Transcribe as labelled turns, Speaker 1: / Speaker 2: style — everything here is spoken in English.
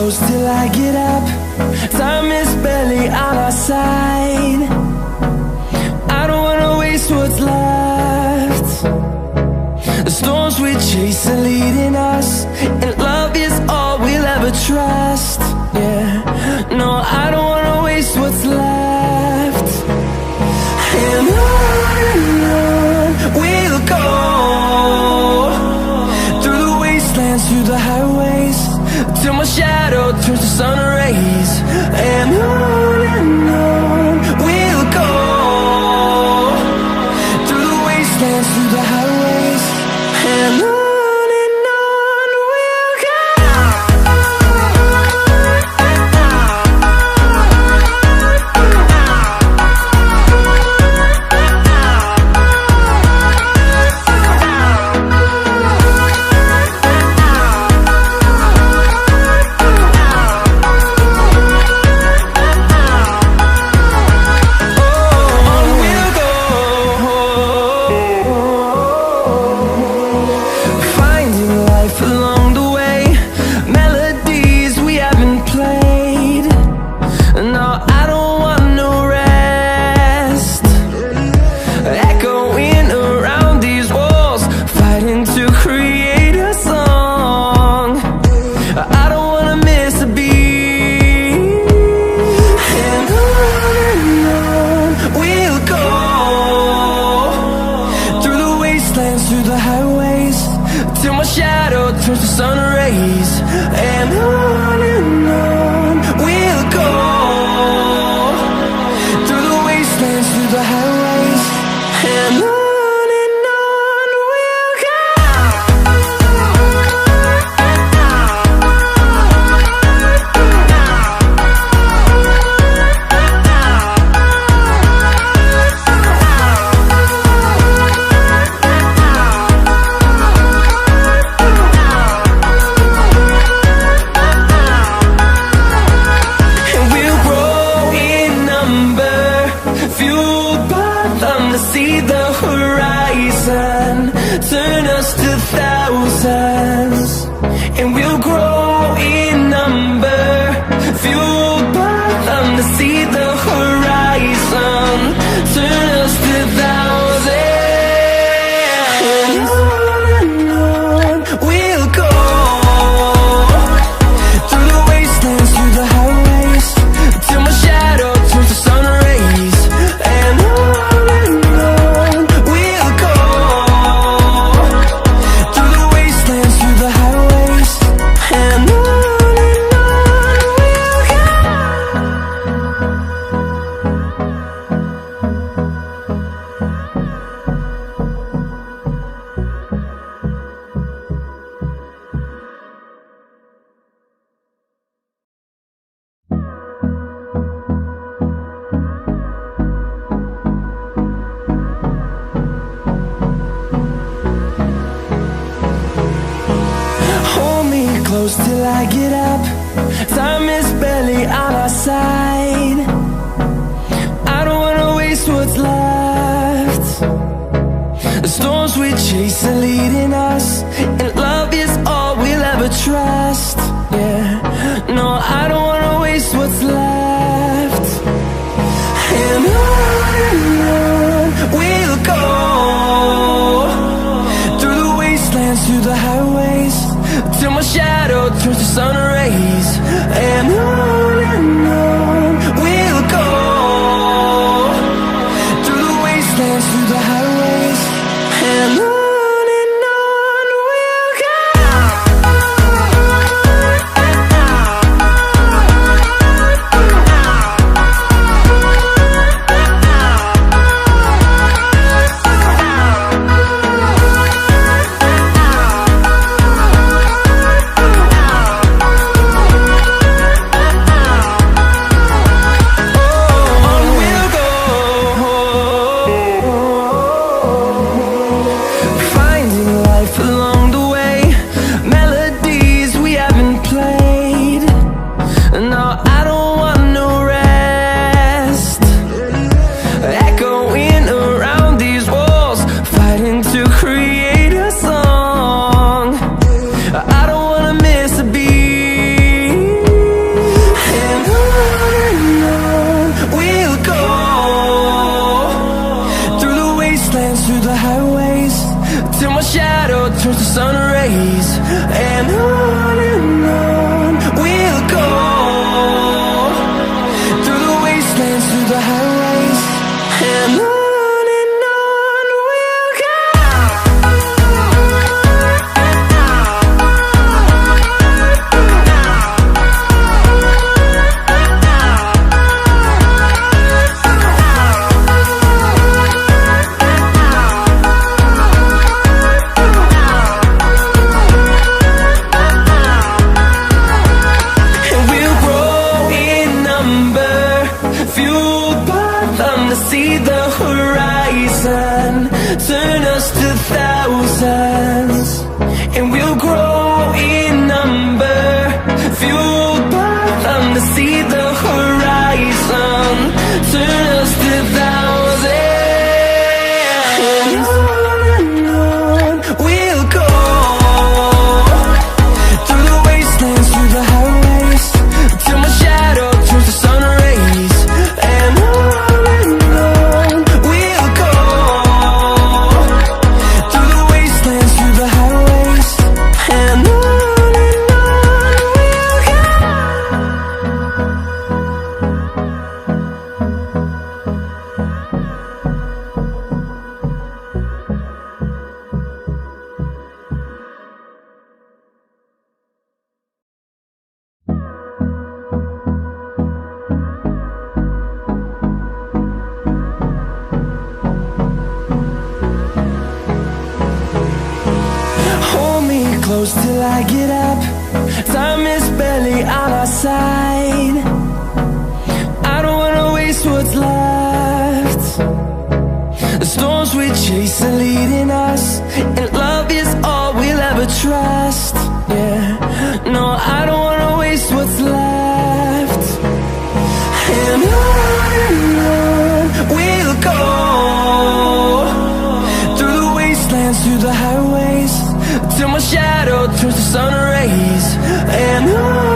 Speaker 1: close till I get up. Time is barely on our side. I don't wanna waste what's left. The storms we chase are leading us, and love is all we'll ever trust. Yeah, no, I don't wanna waste what's left. And on we'll go, through the wastelands, through the highways, till my shadow turns to sun rays. And on we'll go, through the wastelands, through the highways, and on we'll go. Through the highways, till my shadow turns to sun rays. And on we'll go, through the wastelands, through the highways, and on we'll go. See the horizon turn us to thousands, and we'll grow in number, fueled by them. To see the horizon turn us to thousands, and on we'll go, through the wastelands, through the highways, till my shadow turns to sun rays. And close till I get up. Time is barely on our side. I don't wanna waste what's left. The storms we chase are leading us, and love is all we'll ever trust. Yeah, no, I don't wanna waste what's left. And on we'll go, through the wastelands, through the highways, till my shadow turns to sun rays. And on we'll go, through the wastelands, through the highways, and on we'll go. through the highways, and on we'll go. See the horizon turn us to thousands, and we'll grow in number, fueled by them to see the horizon turn us to thousands. And on we'll go, through the wastelands, through the highways, till my shadow turns to sun rays. And on close till I get up. Time is barely on our side. I don't wanna waste what's left. The storms we chase are leading us, and love is all we'll ever trust. Yeah, no, I don't wanna waste what's left. And on we'll go, through the wastelands, through the highways, till my shadow turns to sun rays. And on